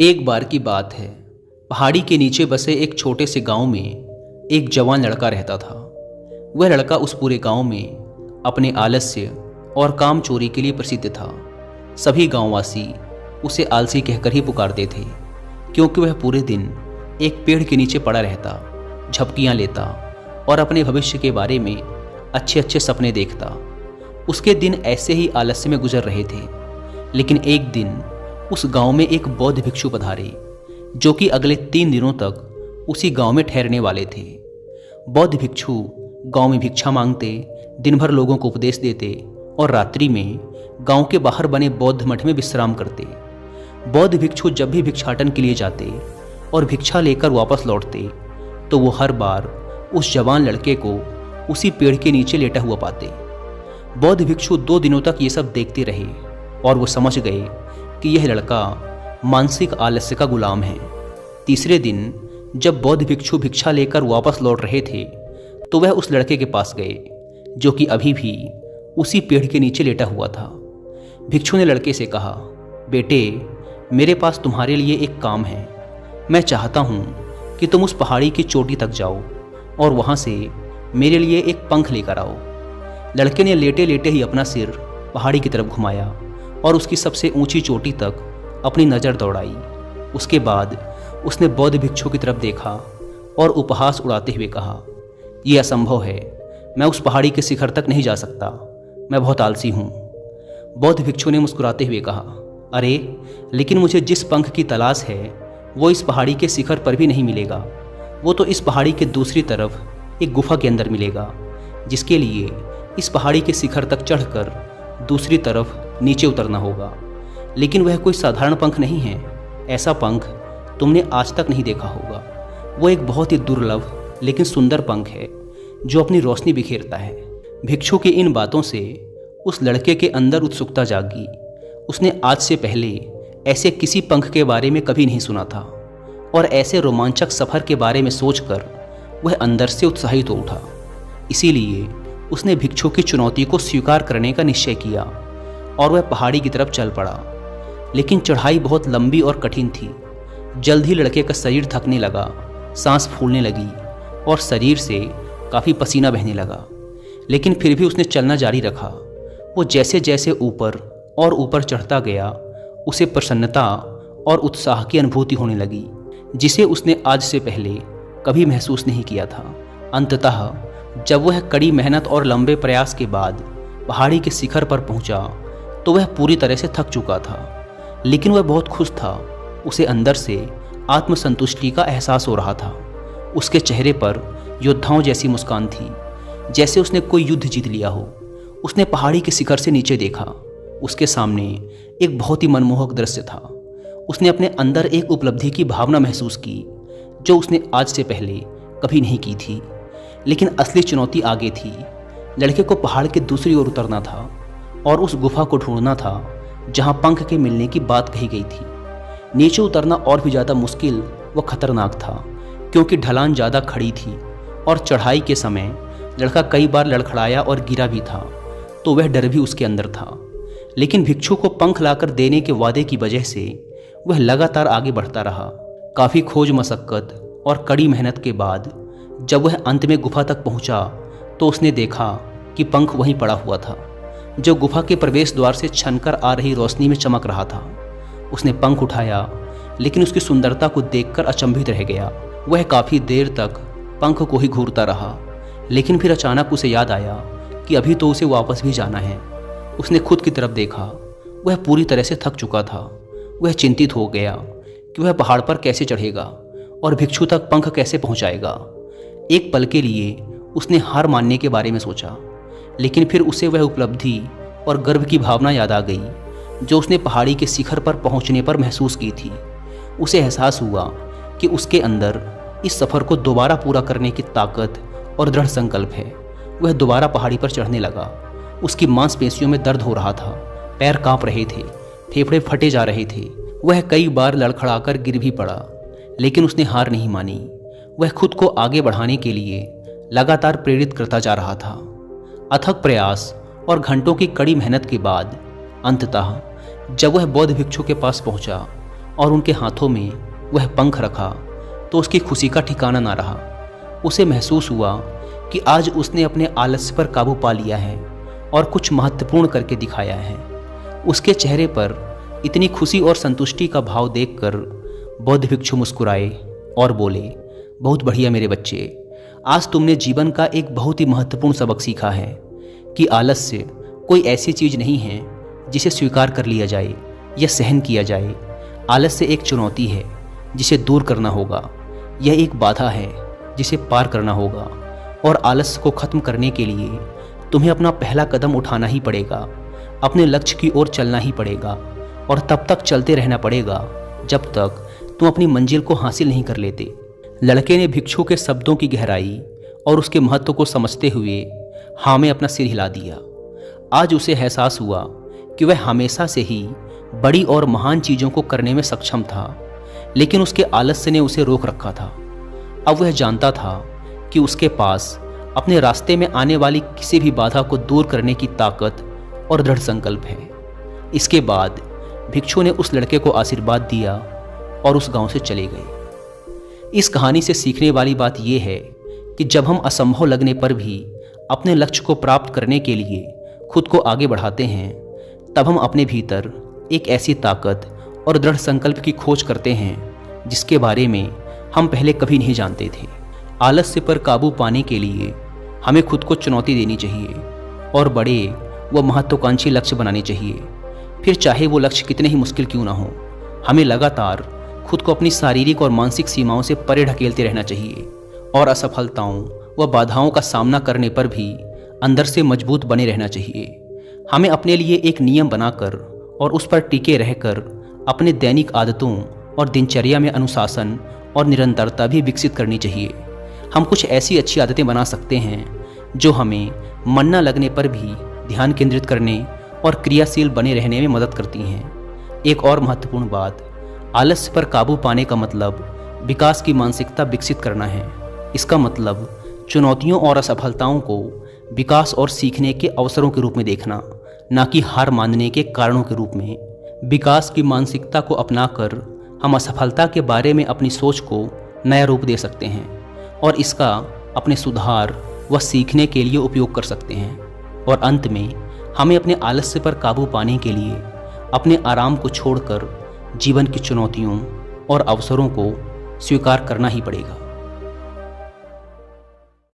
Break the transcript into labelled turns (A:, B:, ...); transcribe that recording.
A: एक बार की बात है। पहाड़ी के नीचे बसे एक छोटे से गांव में एक जवान लड़का रहता था। वह लड़का उस पूरे गांव में अपने आलस्य और काम चोरी के लिए प्रसिद्ध था। सभी गांववासी उसे आलसी कहकर ही पुकारते थे, क्योंकि वह पूरे दिन एक पेड़ के नीचे पड़ा रहता, झपकियां लेता और अपने भविष्य के बारे में अच्छे अच्छे सपने देखता। उसके दिन ऐसे ही आलस्य में गुजर रहे थे। लेकिन एक दिन उस गांव में एक बौद्ध भिक्षु पधारे, जो कि अगले 3 दिनों तक उसी गांव में ठहरने वाले थे। बौद्ध भिक्षु गांव में भिक्षा मांगते, दिन भर लोगों को उपदेश देते और रात्रि में गांव के बाहर बने बौद्ध मठ में विश्राम करते। बौद्ध भिक्षु जब भी भिक्षाटन के लिए जाते और भिक्षा लेकर वापस लौटते, तो वो हर बार उस जवान लड़के को उसी पेड़ के नीचे लेटा हुआ पाते। बौद्ध भिक्षु 2 दिनों तक ये सब देखते रहे और वो समझ गए कि यह लड़का मानसिक आलस्य का गुलाम है। तीसरे दिन जब बौद्ध भिक्षु भिक्षा लेकर वापस लौट रहे थे, तो वह उस लड़के के पास गए, जो कि अभी भी उसी पेड़ के नीचे लेटा हुआ था। भिक्षु ने लड़के से कहा, बेटे, मेरे पास तुम्हारे लिए एक काम है। मैं चाहता हूँ कि तुम उस पहाड़ी की चोटी तक जाओ और वहाँ से मेरे लिए एक पंख लेकर आओ। लड़के ने लेटे लेटे ही अपना सिर पहाड़ी की तरफ घुमाया और उसकी सबसे ऊंची चोटी तक अपनी नज़र दौड़ाई। उसके बाद उसने बौद्ध भिक्षु की तरफ देखा और उपहास उड़ाते हुए कहा, यह असंभव है, मैं उस पहाड़ी के शिखर तक नहीं जा सकता, मैं बहुत आलसी हूँ। बौद्ध भिक्षु ने मुस्कुराते हुए कहा, अरे, लेकिन मुझे जिस पंख की तलाश है वो इस पहाड़ी के शिखर पर भी नहीं मिलेगा। वो तो इस पहाड़ी के दूसरी तरफ एक गुफा के अंदर मिलेगा, जिसके लिए इस पहाड़ी के शिखर तक चढ़कर दूसरी तरफ नीचे उतरना होगा। लेकिन वह कोई साधारण पंख नहीं है। ऐसा पंख तुमने आज तक नहीं देखा होगा। वो एक बहुत ही दुर्लभ लेकिन सुंदर पंख है, जो अपनी रोशनी बिखेरता है। भिक्षु की इन बातों से उस लड़के के अंदर उत्सुकता जागी। उसने आज से पहले ऐसे किसी पंख के बारे में कभी नहीं सुना था और ऐसे रोमांचक सफ़र के बारे में सोचकर वह अंदर से उत्साहित हो उठा। इसीलिए उसने भिक्षु की चुनौती को स्वीकार करने का निश्चय किया और वह पहाड़ी की तरफ चल पड़ा। लेकिन चढ़ाई बहुत लंबी और कठिन थी। जल्द ही लड़के का शरीर थकने लगा, सांस फूलने लगी और शरीर से काफ़ी पसीना बहने लगा। लेकिन फिर भी उसने चलना जारी रखा। वो जैसे जैसे ऊपर और ऊपर चढ़ता गया, उसे प्रसन्नता और उत्साह की अनुभूति होने लगी, जिसे उसने आज से पहले कभी महसूस नहीं किया था। अंततः जब वह कड़ी मेहनत और लंबे प्रयास के बाद पहाड़ी के शिखर पर पहुंचा, तो वह पूरी तरह से थक चुका था। लेकिन वह बहुत खुश था। उसे अंदर से आत्मसंतुष्टि का एहसास हो रहा था। उसके चेहरे पर योद्धाओं जैसी मुस्कान थी, जैसे उसने कोई युद्ध जीत लिया हो। उसने पहाड़ी के शिखर से नीचे देखा। उसके सामने एक बहुत ही मनमोहक दृश्य था। उसने अपने अंदर एक उपलब्धि की भावना महसूस की, जो उसने आज से पहले कभी नहीं की थी। लेकिन असली चुनौती आगे थी। लड़के को पहाड़ के दूसरी ओर उतरना था और उस गुफा को ढूंढना था जहां पंख के मिलने की बात कही गई थी। नीचे उतरना और भी ज़्यादा मुश्किल व खतरनाक था, क्योंकि ढलान ज़्यादा खड़ी थी और चढ़ाई के समय लड़का कई बार लड़खड़ाया और गिरा भी था, तो वह डर भी उसके अंदर था। लेकिन भिक्षु को पंख लाकर देने के वादे की वजह से वह लगातार आगे बढ़ता रहा। काफ़ी खोज मशक्क़त और कड़ी मेहनत के बाद जब वह अंत में गुफा तक पहुंचा, तो उसने देखा कि पंख वहीं पड़ा हुआ था, जो गुफा के प्रवेश द्वार से छनकर आ रही रोशनी में चमक रहा था। उसने पंख उठाया, लेकिन उसकी सुंदरता को देखकर अचंभित रह गया। वह काफ़ी देर तक पंख को ही घूरता रहा, लेकिन फिर अचानक उसे याद आया कि अभी तो उसे वापस भी जाना है। उसने खुद की तरफ देखा। वह पूरी तरह से थक चुका था। वह चिंतित हो गया कि वह पहाड़ पर कैसे चढ़ेगा और भिक्षु तक पंख कैसे पहुंचाएगा। एक पल के लिए उसने हार मानने के बारे में सोचा, लेकिन फिर उसे वह उपलब्धि और गर्व की भावना याद आ गई, जो उसने पहाड़ी के शिखर पर पहुंचने पर महसूस की थी। उसे एहसास हुआ कि उसके अंदर इस सफ़र को दोबारा पूरा करने की ताकत और दृढ़ संकल्प है। वह दोबारा पहाड़ी पर चढ़ने लगा। उसकी मांसपेशियों में दर्द हो रहा था, पैर कांप रहे थे, फेफड़े फटे जा रहे थे। वह कई बार लड़खड़ाकर गिर भी पड़ा, लेकिन उसने हार नहीं मानी। वह खुद को आगे बढ़ाने के लिए लगातार प्रेरित करता जा रहा था। अथक प्रयास और घंटों की कड़ी मेहनत के बाद अंततः जब वह बौद्ध भिक्षु के पास पहुंचा, और उनके हाथों में वह पंख रखा तो उसकी खुशी का ठिकाना ना रहा। उसे महसूस हुआ कि आज उसने अपने आलस्य पर काबू पा लिया है और कुछ महत्वपूर्ण करके दिखाया है। उसके चेहरे पर इतनी खुशी और संतुष्टि का भाव देखकर बौद्ध भिक्षु मुस्कुराए और बोले, बहुत बढ़िया मेरे बच्चे, आज तुमने जीवन का एक बहुत ही महत्वपूर्ण सबक सीखा है कि आलस्य कोई ऐसी चीज़ नहीं है जिसे स्वीकार कर लिया जाए या सहन किया जाए। आलस्य एक चुनौती है जिसे दूर करना होगा। यह एक बाधा है जिसे पार करना होगा और आलस्य को खत्म करने के लिए तुम्हें अपना पहला कदम उठाना ही पड़ेगा। अपने लक्ष्य की ओर चलना ही पड़ेगा और तब तक चलते रहना पड़ेगा जब तक तुम अपनी मंजिल को हासिल नहीं कर लेते। लड़के ने भिक्षु के शब्दों की गहराई और उसके महत्व को समझते हुए हाँ में अपना सिर हिला दिया। आज उसे एहसास हुआ कि वह हमेशा से ही बड़ी और महान चीज़ों को करने में सक्षम था, लेकिन उसके आलस्य ने उसे रोक रखा था। अब वह जानता था कि उसके पास अपने रास्ते में आने वाली किसी भी बाधा को दूर करने की ताकत और दृढ़ संकल्प है। इसके बाद भिक्षु ने उस लड़के को आशीर्वाद दिया और उस गांव से चले गए। इस कहानी से सीखने वाली बात यह है कि जब हम असंभव लगने पर भी अपने लक्ष्य को प्राप्त करने के लिए खुद को आगे बढ़ाते हैं, तब हम अपने भीतर एक ऐसी ताकत और दृढ़ संकल्प की खोज करते हैं जिसके बारे में हम पहले कभी नहीं जानते थे। आलस्य पर काबू पाने के लिए हमें खुद को चुनौती देनी चाहिए और बड़े व महत्वाकांक्षी लक्ष्य बनाने चाहिए। फिर चाहे वो लक्ष्य कितने ही मुश्किल क्यों ना हो, हमें लगातार खुद को अपनी शारीरिक और मानसिक सीमाओं से परे ढकेलते रहना चाहिए और असफलताओं व बाधाओं का सामना करने पर भी अंदर से मजबूत बने रहना चाहिए। हमें अपने लिए एक नियम बनाकर और उस पर टिके रहकर अपने दैनिक आदतों और दिनचर्या में अनुशासन और निरंतरता भी विकसित करनी चाहिए। हम कुछ ऐसी अच्छी आदतें बना सकते हैं जो हमें मन न लगने पर भी ध्यान केंद्रित करने और क्रियाशील बने रहने में मदद करती हैं। एक और महत्वपूर्ण बात, आलस्य पर काबू पाने का मतलब विकास की मानसिकता विकसित करना है। इसका मतलब चुनौतियों और असफलताओं को विकास और सीखने के अवसरों के रूप में देखना, ना कि हार मानने के कारणों के रूप में। विकास की मानसिकता को अपनाकर हम असफलता के बारे में अपनी सोच को नया रूप दे सकते हैं और इसका अपने सुधार व सीखने के लिए उपयोग कर सकते हैं। और अंत में हमें अपने आलस्य पर काबू पाने के लिए अपने आराम को छोड़कर जीवन की चुनौतियों और अवसरों को स्वीकार करना ही पड़ेगा।